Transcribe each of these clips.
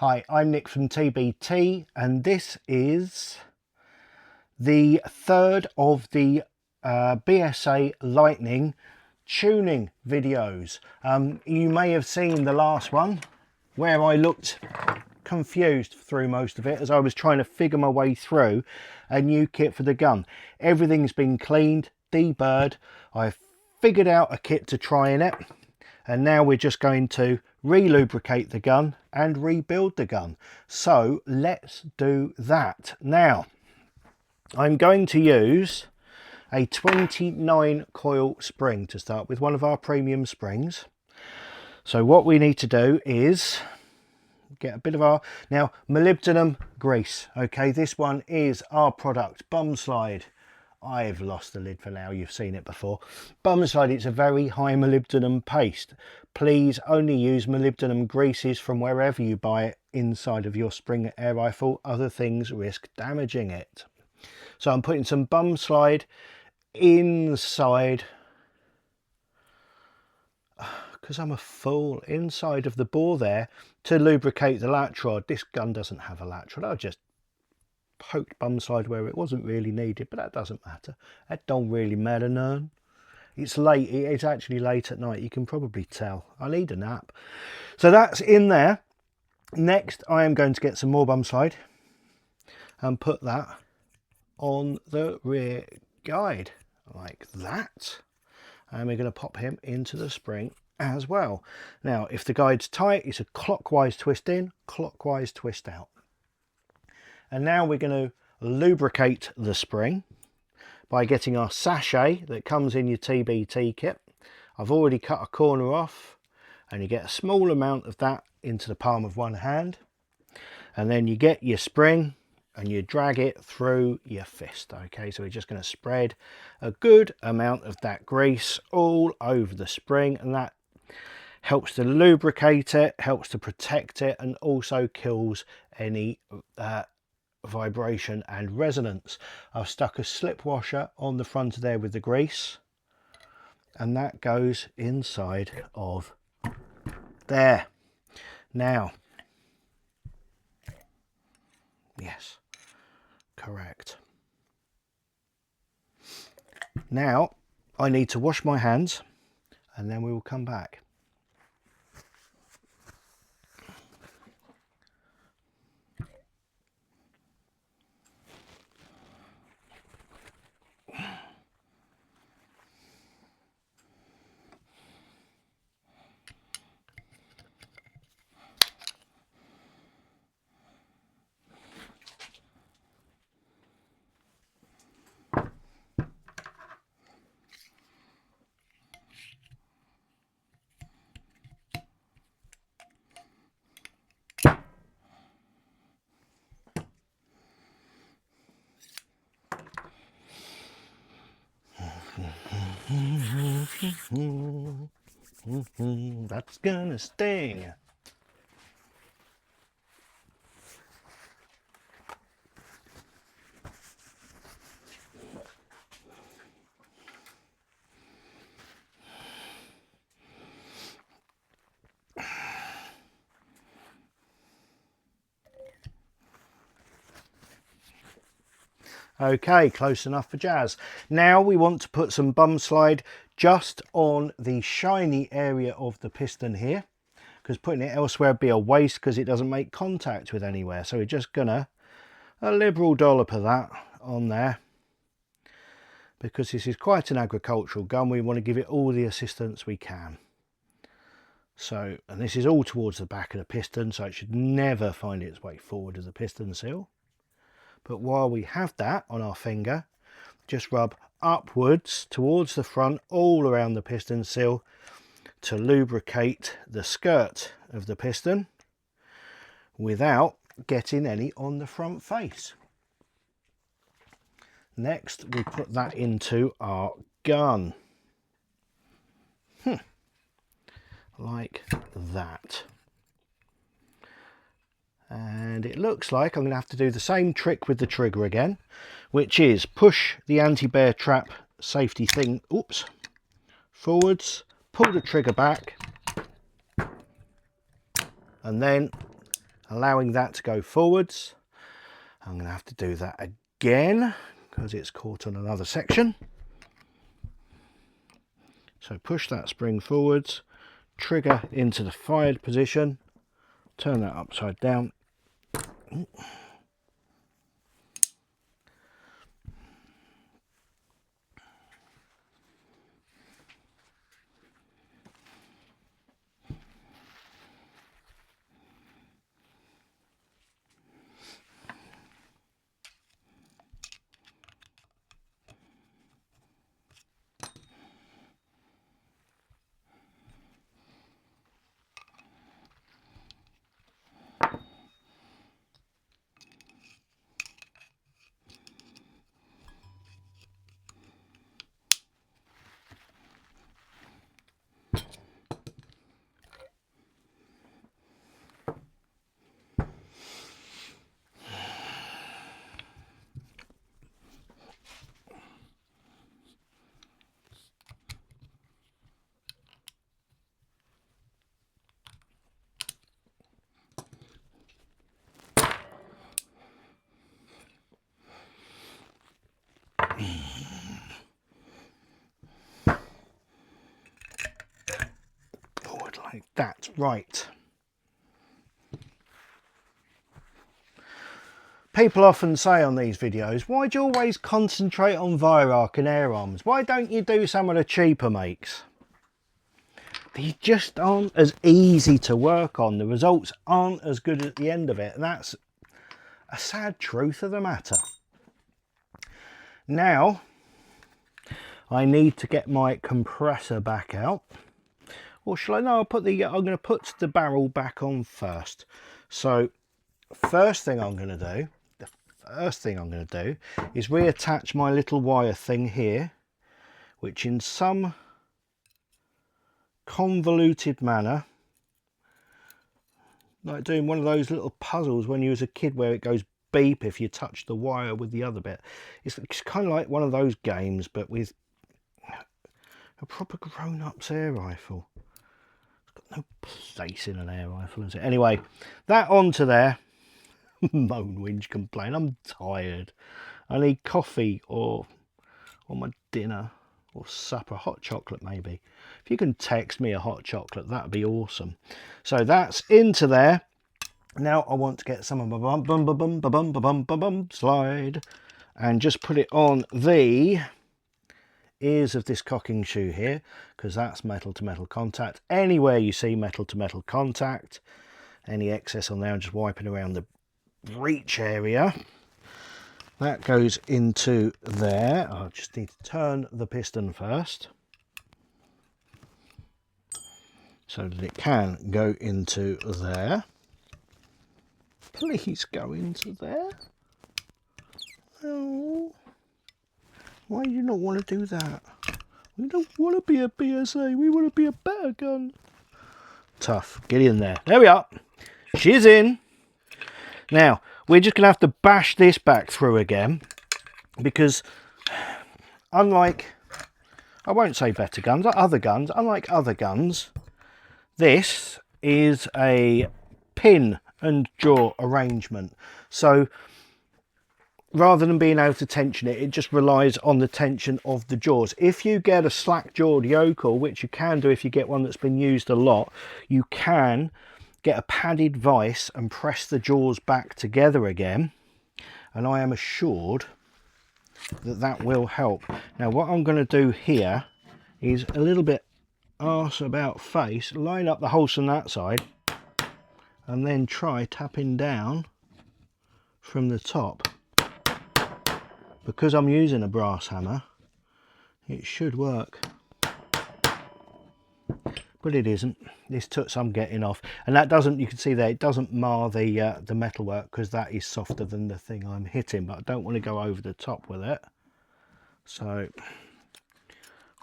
Hi, I'm Nick from TbT, and this is the third of the BSA Lightning tuning videos. You may have seen the last one where I looked confused through most of it as I was trying to figure my way through a new kit for the gun. Everything's been cleaned, deburred. I've figured out a kit to try in it, and now we're just going to re-lubricate the gun and rebuild the gun. So let's do that. Now I'm going to use a 29 coil spring to start with, one of our premium springs. So what we need to do is get a bit of our molybdenum grease. Okay, this one is our product, Bum Slide. I've lost the lid for now, you've seen it before. Bum Slide, it's a very high molybdenum paste. Please only use molybdenum greases from wherever you buy it inside of your spring air rifle. Other things risk damaging it. So I'm putting some Bum Slide inside, because I'm a fool, inside of the bore there to lubricate the latch rod. This gun doesn't have a latch rod. I just poked Bum Slide where it wasn't really needed, but that doesn't matter. That don't really matter none. It's late. It's actually late at night. You can probably tell. I need a nap. So that's in there. Next, I am going to get some more Bum Slide and put that on the rear guide like that. And we're going to pop him into the spring as well. Now, if the guide's tight, it's a clockwise twist in, clockwise twist out. And now we're going to lubricate the spring by getting our sachet that comes in your TbT kit. I've already cut a corner off, and you get a small amount of that into the palm of one hand. And then you get your spring and you drag it through your fist. Okay, so we're just going to spread a good amount of that grease all over the spring, and that helps to lubricate it, helps to protect it, and also kills any vibration and resonance. I've stuck a slip washer on the front of there with the grease, and that goes inside of there. Now, yes, correct. Now I need to wash my hands and then we will come back. That's gonna sting. Okay, close enough for jazz. Now we want to put some Bum Slide just on the shiny area of the piston here, because putting it elsewhere would be a waste because it doesn't make contact with anywhere. So we're just gonna a liberal dollop of that on there, because this is quite an agricultural gun. We want to give it all the assistance we can. So, and this is all towards the back of the piston, so it should never find its way forward as a piston seal. But while we have that on our finger, just rub upwards towards the front all around the piston seal to lubricate the skirt of the piston without getting any on the front face. Next, we put that into our gun. Like that. And it looks like I'm going to have to do the same trick with the trigger again, which is push the anti-bear trap safety thing, oops, forwards, pull the trigger back, and then allowing that to go forwards. I'm going to have to do that again because it's caught on another section. So push that spring forwards, trigger into the fired position, turn that upside down. Forward like that. Right. People often say on these videos, why do you always concentrate on wire arc and air arms? Why don't you do some of the cheaper makes? They just aren't as easy to work on. The results aren't as good at the end of it. And that's a sad truth of the matter. Now, I need to get my compressor back out. Or shall I? No, I'm going to put the barrel back on first. So, first thing I'm going to do is reattach my little wire thing here, which in some convoluted manner, like doing one of those little puzzles when you was a kid where it goes beep if you touch the wire with the other bit. It's kind of like one of those games, but with a proper grown-up's air rifle. It's got no place in an air rifle, is it? Anyway, that onto there. Moan, whinge, complain. I'm tired. I need coffee or my dinner or supper. Hot chocolate maybe. If you can text me a hot chocolate, that'd be awesome. So that's into there. Now I want to get some of my slide and just put it on the ears of this cocking shoe here, because that's metal to metal contact. Anywhere you see metal to metal contact, any excess on there, I'm just wiping around the breech area. That goes into there. I just need to turn the piston first so that it can go into there. Please go into there. Oh, why do you not want to do that? We don't want to be a BSA, we want to be a better gun. Tough, get in there. There we are. She's in. Now, we're just going to have to bash this back through again, because unlike, I won't say better guns, unlike other guns, this is a pin and jaw arrangement. So rather than being able to tension it, it just relies on the tension of the jaws. If you get a slack-jawed yokel, which you can do if you get one that's been used a lot, you can get a padded vise and press the jaws back together again, and I am assured that that will help. Now what I'm going to do here is a little bit arse about face, line up the holes from that side, and then try tapping down from the top. Because I'm using a brass hammer, it should work. But it isn't. This took some getting off, and that doesn't, you can see there, it doesn't mar the metalwork, because that is softer than the thing I'm hitting, but I don't want to go over the top with it. So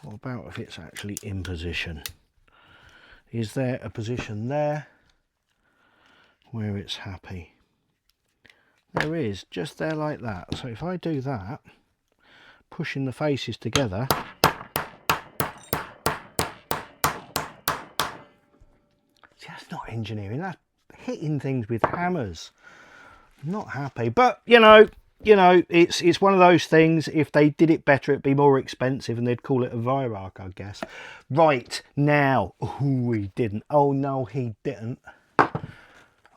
what about if it's actually in position? Is there a position there where it's happy? There is, just there like that. So if I do that, pushing the faces together, that's not engineering, that's hitting things with hammers. I'm not happy, but you know, it's one of those things. If they did it better, it'd be more expensive and they'd call it a Viarc, I guess. Right, now, oh, he didn't. Oh no, he didn't.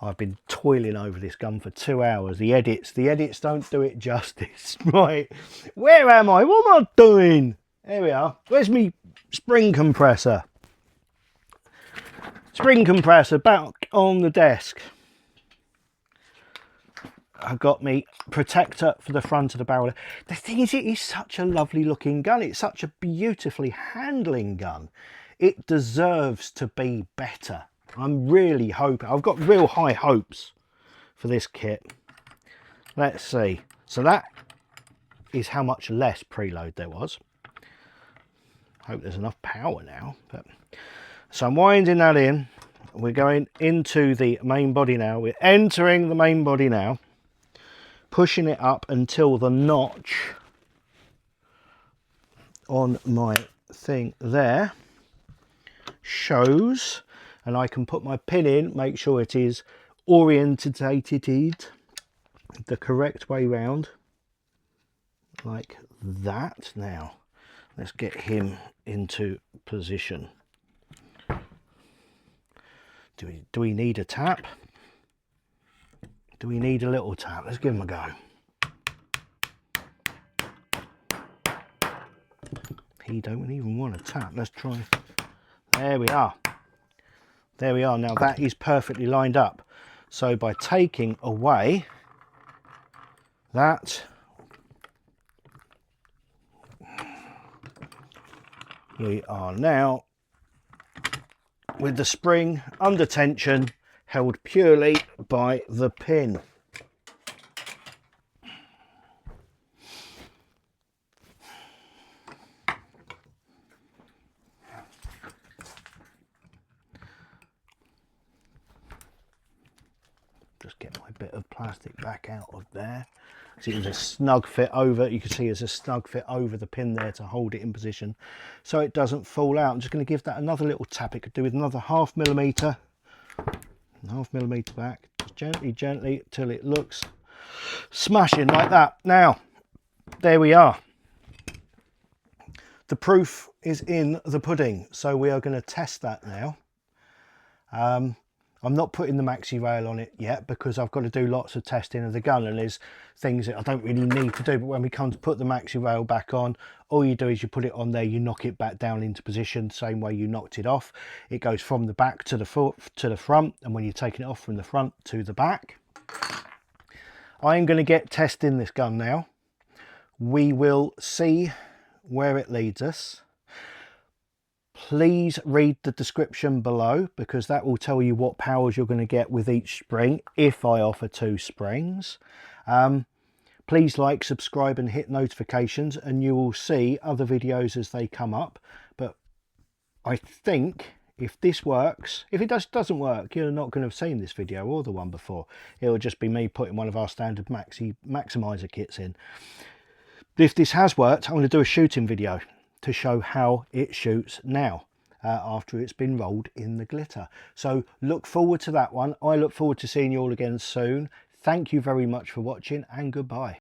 I've been toiling over this gun for 2 hours. The edits don't do it justice. Right, where am I? What am I doing? There we are. Where's me spring compressor? Spring compressor back on the desk. I've got me protector for the front of the barrel. The thing is, it is such a lovely looking gun. It's such a beautifully handling gun. It deserves to be better. I'm really hoping. I've got real high hopes for this kit. Let's see. So that is how much less preload there was. Hope there's enough power now. But so I'm winding that in. We're going into the main body now. We're entering the main body now. Pushing it up until the notch on my thing there shows, and I can put my pin in, make sure it is orientated the correct way round, like that. Now let's get him into position. Do we need a tap? Do we need a little tap? Let's give him a go. He don't even want a tap. Let's try. There we are. There we are. Now that is perfectly lined up. So by taking away that, we are now with the spring under tension, held purely by the pin. Just get my bit of plastic back out of there. So it was a snug fit over, you can see it's a snug fit over the pin there to hold it in position so it doesn't fall out. I'm just going to give that another little tap. It could do with another ½ millimetre. ½ millimetre back, just gently till it looks smashing like that. Now there we are. The proof is in the pudding, so we are going to test that now. I'm not putting the maxi rail on it yet because I've got to do lots of testing of the gun, and there's things that I don't really need to do. But when we come to put the maxi rail back on, all you do is you put it on there, you knock it back down into position, same way you knocked it off. It goes from the back to the front, and when you're taking it off from the front to the back. I am going to get testing this gun now. We will see where it leads us. Please read the description below because that will tell you what powers you're going to get with each spring if I offer 2 springs. Please like, subscribe and hit notifications and you will see other videos as they come up. But I think if this works, if it doesn't work, you're not going to have seen this video or the one before. It'll just be me putting one of our standard maximizer kits in. If this has worked, I'm going to do a shooting video to show how it shoots now after it's been rolled in the glitter. So look forward to that one. I look forward to seeing you all again soon. Thank you very much for watching and goodbye.